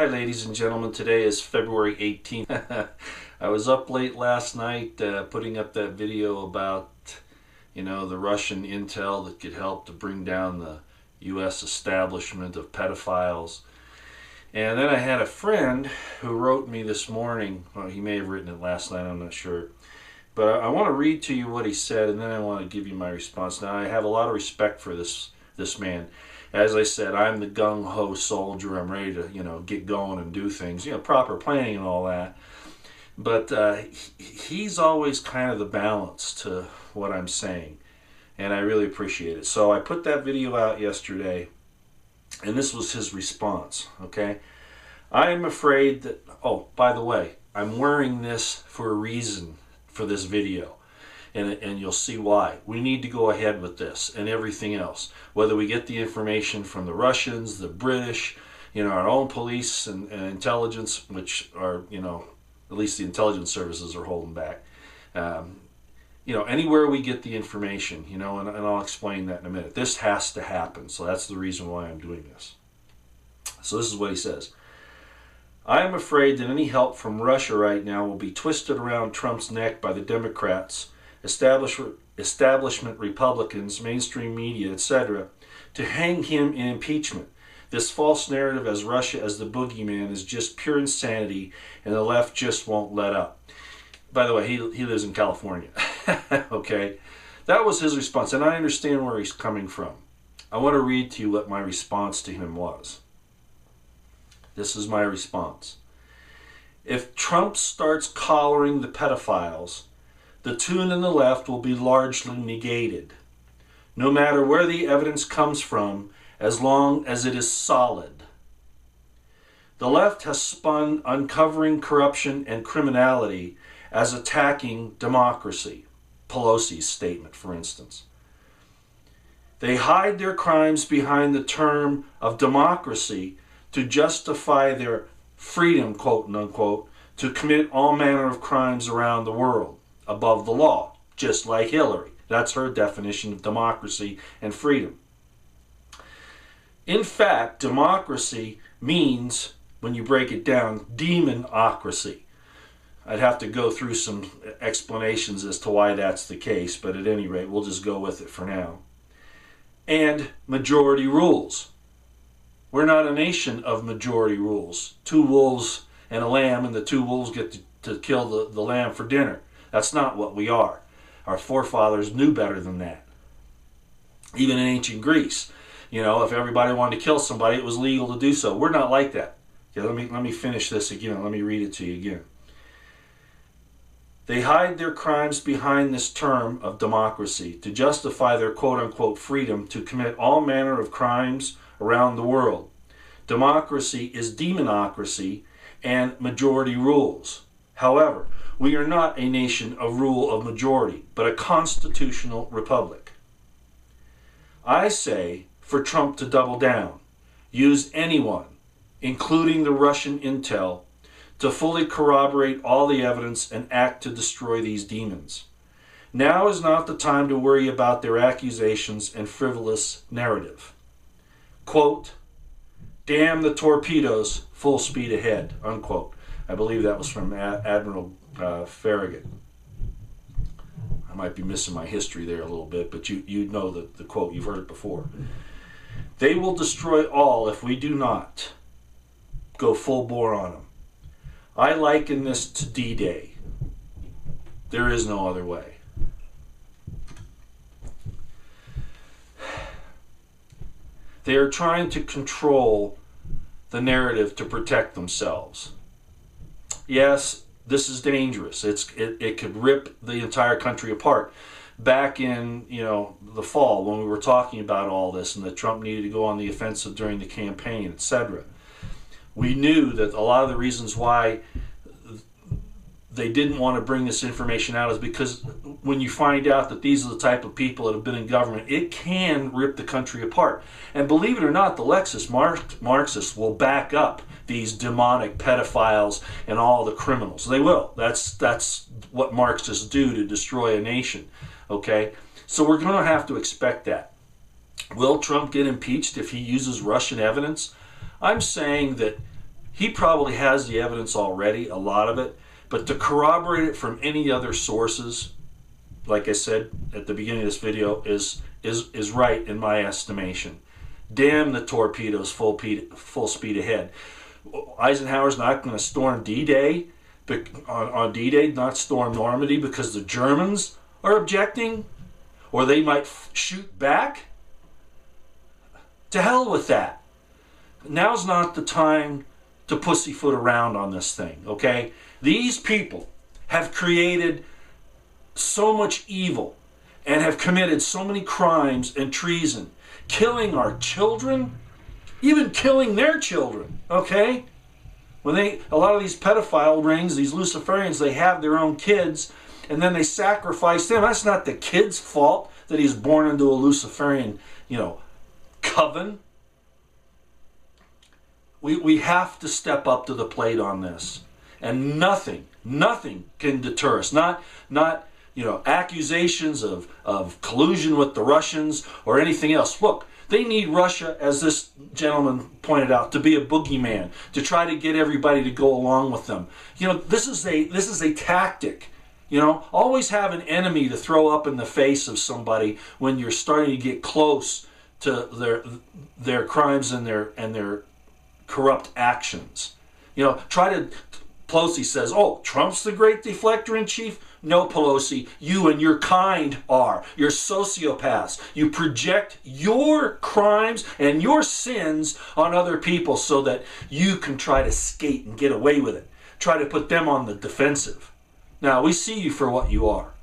Hi ladies and gentlemen, today is February 18th. I was up late last night putting up that video about, the Russian intel that could help to bring down the U.S. establishment of pedophiles. And then I had a friend who wrote me this morning, well, he may have written it last night, I'm not sure. But I want to read to you what he said, and then I want to give you my response. Now, I have a lot of respect for this man. As I said, I'm the gung-ho soldier. I'm ready to, get going and do things, proper planning and all that. But he's always kind of the balance to what I'm saying, and I really appreciate it. So I put that video out yesterday, and this was his response, okay? I am afraid that, oh, by the way, I'm wearing this for a reason for this video. And you'll see why. We need to go ahead with this and everything else. Whether we get the information from the Russians, the British, our own police and intelligence, which are, at least the intelligence services are holding back. Anywhere we get the information, and I'll explain that in a minute. This has to happen, so that's the reason why I'm doing this. So this is what he says. I am afraid that any help from Russia right now will be twisted around Trump's neck by the Democrats, establishment Republicans, mainstream media, etc., to hang him in impeachment. This false narrative as Russia as the boogeyman is just pure insanity, and the left just won't let up. By the way, he lives in California. Okay? That was his response, and I understand where he's coming from. I want to read to you what my response to him was. This is my response. If Trump starts collaring the pedophiles, the tune in the left will be largely negated, no matter where the evidence comes from, as long as it is solid. The left has spun uncovering corruption and criminality as attacking democracy. Pelosi's statement, for instance. They hide their crimes behind the term of democracy to justify their freedom, quote unquote, to commit all manner of crimes around the world. Above the law, just like Hillary. That's her definition of democracy and freedom. In fact, democracy means, when you break it down, demonocracy. I'd have to go through some explanations as to why that's the case, but at any rate, we'll just go with it for now. And majority rules. We're not a nation of majority rules. 2 wolves and a lamb, and the 2 wolves get to kill the lamb for dinner. That's not what we are. Our forefathers knew better than that. Even in ancient Greece, if everybody wanted to kill somebody, it was legal to do so. We're not like that. Okay, let me finish this again. Let me read it to you again. They hide their crimes behind this term of democracy to justify their quote-unquote freedom to commit all manner of crimes around the world. Democracy is demonocracy and majority rules. However, we are not a nation of rule of majority, but a constitutional republic. I say for Trump to double down, use anyone, including the Russian intel, to fully corroborate all the evidence and act to destroy these demons. Now is not the time to worry about their accusations and frivolous narrative. Quote, damn the torpedoes, full speed ahead, unquote. I believe that was from Admiral Farragut. I might be missing my history there a little bit, but you know the quote. You've heard it before. They will destroy all if we do not go full bore on them. I liken this to D-Day. There is no other way. They are trying to control the narrative to protect themselves. Yes, this is dangerous. It could rip the entire country apart. Back in the fall, when we were talking about all this and that Trump needed to go on the offensive during the campaign, etc., we knew that a lot of the reasons why they didn't want to bring this information out is because when you find out that these are the type of people that have been in government, it can rip the country apart. And believe it or not, the Lexist Marxists will back up these demonic pedophiles and all the criminals. They will. That's what Marxists do to destroy a nation. Okay? So we're going to have to expect that. Will Trump get impeached if he uses Russian evidence? I'm saying that he probably has the evidence already, a lot of it, but to corroborate it from any other sources, like I said at the beginning of this video, is right in my estimation. Damn the torpedoes, full speed ahead. Eisenhower's not going to storm D-Day, on D-Day, not storm Normandy because the Germans are objecting, or they might shoot back. To hell with that. Now's not the time to pussyfoot around on this thing, okay? These people have created so much evil and have committed so many crimes and treason, killing our children, even killing their children, okay? When a lot of these pedophile rings, these Luciferians, they have their own kids and then they sacrifice them. That's not the kid's fault that he's born into a Luciferian, coven. We have to step up to the plate on this. And nothing can deter us. Not accusations of collusion with the Russians or anything else. Look, they need Russia, as this gentleman pointed out, to be a boogeyman, to try to get everybody to go along with them. This is a tactic. Always have an enemy to throw up in the face of somebody when you're starting to get close to their crimes and their corrupt actions. Pelosi says, "Oh, Trump's the great deflector in chief." No, Pelosi, you and your kind are. You're sociopaths. You project your crimes and your sins on other people so that you can try to skate and get away with it. Try to put them on the defensive. Now, we see you for what you are.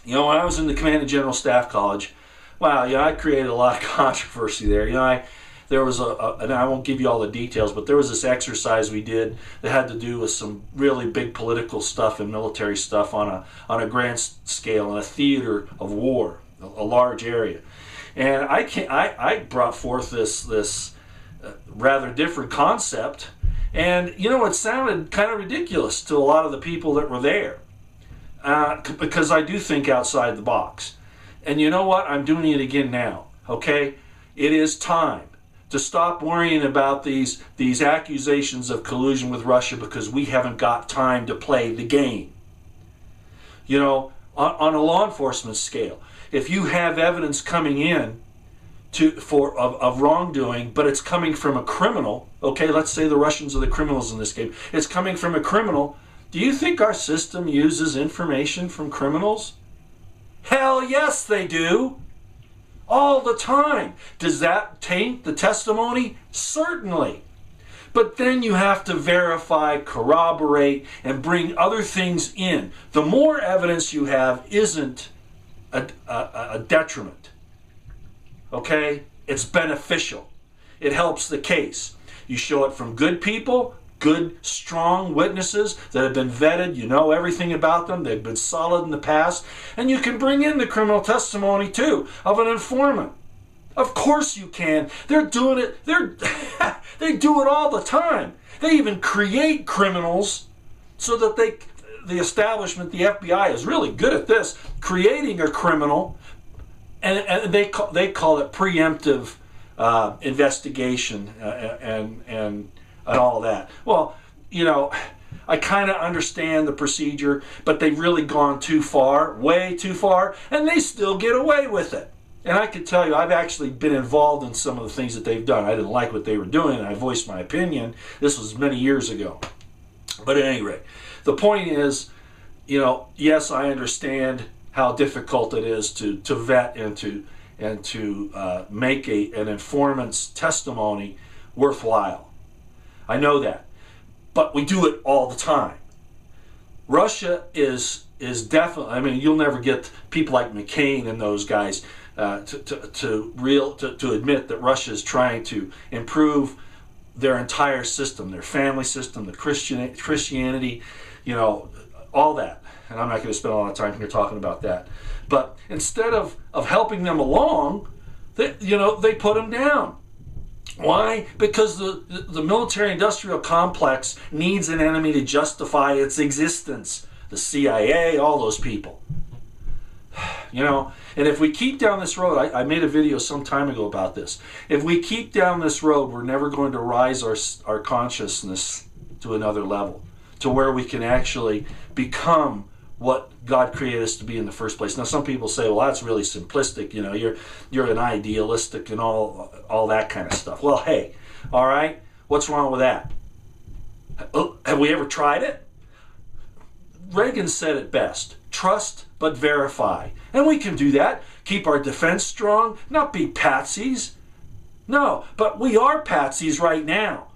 When I was in the Command and General Staff College, I created a lot of controversy there. There was and I won't give you all the details, but there was this exercise we did that had to do with some really big political stuff and military stuff on a grand scale in a theater of war, a large area. And I brought forth this rather different concept, and it sounded kind of ridiculous to a lot of the people that were there, because I do think outside the box. And you know what? I'm doing it again now. Okay, it is time to stop worrying about these accusations of collusion with Russia because we haven't got time to play the game. On a law enforcement scale, if you have evidence coming in of wrongdoing, but it's coming from a criminal, okay, let's say the Russians are the criminals in this game, it's coming from a criminal, do you think our system uses information from criminals? Hell yes, they do. All the time. Does that taint the testimony? Certainly. But then you have to verify, corroborate, and bring other things in. The more evidence you have isn't a detriment. Okay? It's beneficial. It helps the case. You show it from good people, good, strong witnesses that have been vetted, everything about them, they've been solid in the past, and you can bring in the criminal testimony too of an informant. Of course you can. They're doing it, they do it all the time. They even create criminals so that the establishment, the FBI, is really good at this, creating a criminal, and they call it preemptive investigation and all that. Well, I kind of understand the procedure, but they've really gone too far, way too far, and they still get away with it. And I can tell you, I've actually been involved in some of the things that they've done. I didn't like what they were doing, and I voiced my opinion. This was many years ago. But at any rate, the point is, yes, I understand how difficult it is to vet and to make an informant's testimony worthwhile. I know that, but we do it all the time. Russia is definitely. You'll never get people like McCain and those guys to admit that Russia is trying to improve their entire system, their family system, the Christianity, all that. And I'm not going to spend a lot of time here talking about that. But instead of helping them along, they put them down. Why? Because the military-industrial complex needs an enemy to justify its existence. The CIA, all those people. you know. And if we keep down this road, I made a video some time ago about this. If we keep down this road, we're never going to rise our consciousness to another level, to where we can actually become what God created us to be in the first place. Now, some people say, well, that's really simplistic. You know, you're an idealistic and all that kind of stuff. Well, hey, all right, what's wrong with that? Have we ever tried it? Reagan said it best: trust but verify. And we can do that. Keep our defense strong, not be patsies. No, but we are patsies right now.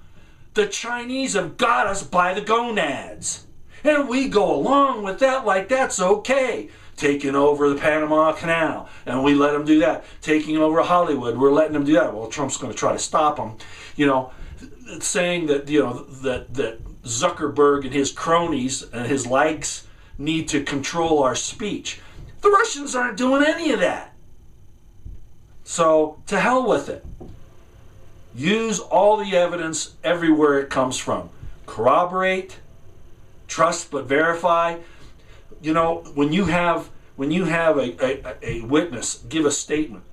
The Chinese have got us by the gonads. And we go along with that like that's okay. Taking over the Panama Canal, and we let them do that. Taking over Hollywood, we're letting them do that. Well, Trump's going to try to stop them. You know, saying that, you know, that Zuckerberg and his cronies and his likes need to control our speech. The Russians aren't doing any of that. So, to hell with it. Use all the evidence everywhere it comes from. Corroborate, trust but verify. You know, when you have a witness give a statement,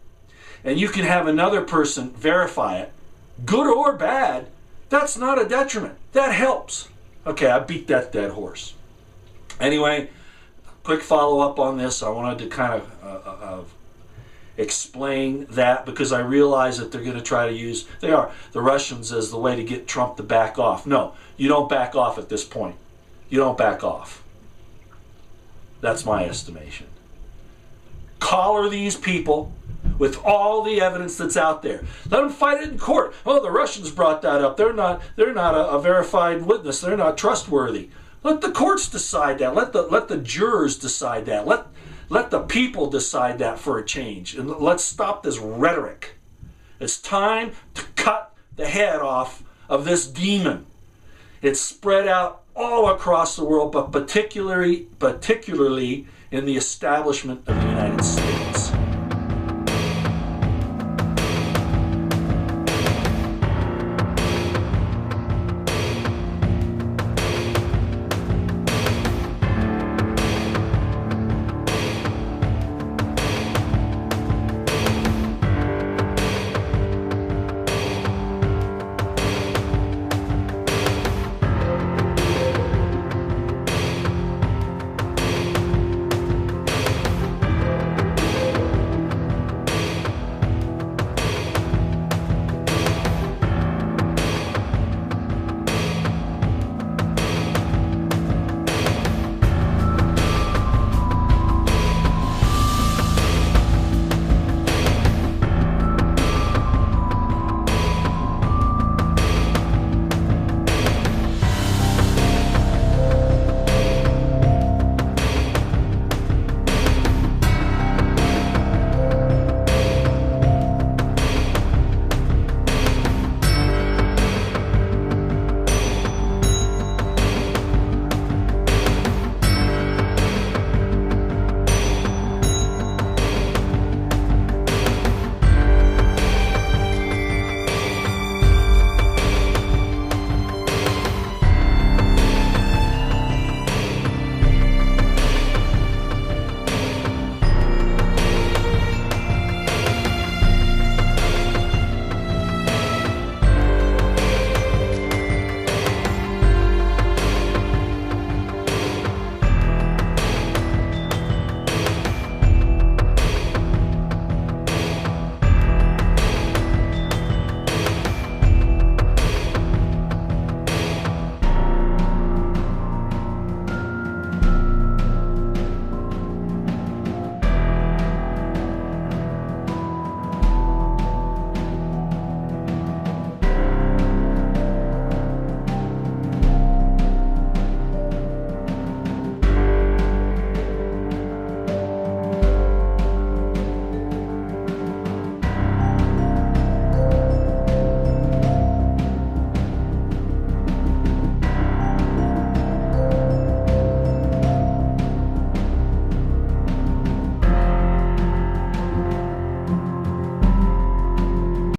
and you can have another person verify it, good or bad, that's not a detriment. That helps. Okay, I beat that dead horse. Anyway, quick follow-up on this. I wanted to kind of explain that, because I realize that they're going to try to use the Russians as the way to get Trump to back off. No, you don't back off at this point. You don't back off. That's my estimation. Collar these people with all the evidence that's out there. Let them fight it in court. Oh, the Russians brought that up. They're not a verified witness. They're not trustworthy. Let the courts decide that. Let the jurors decide that. Let the people decide that for a change. And let's stop this rhetoric. It's time to cut the head off of this demon. It's spread out all across the world, but particularly in the establishment of the United States.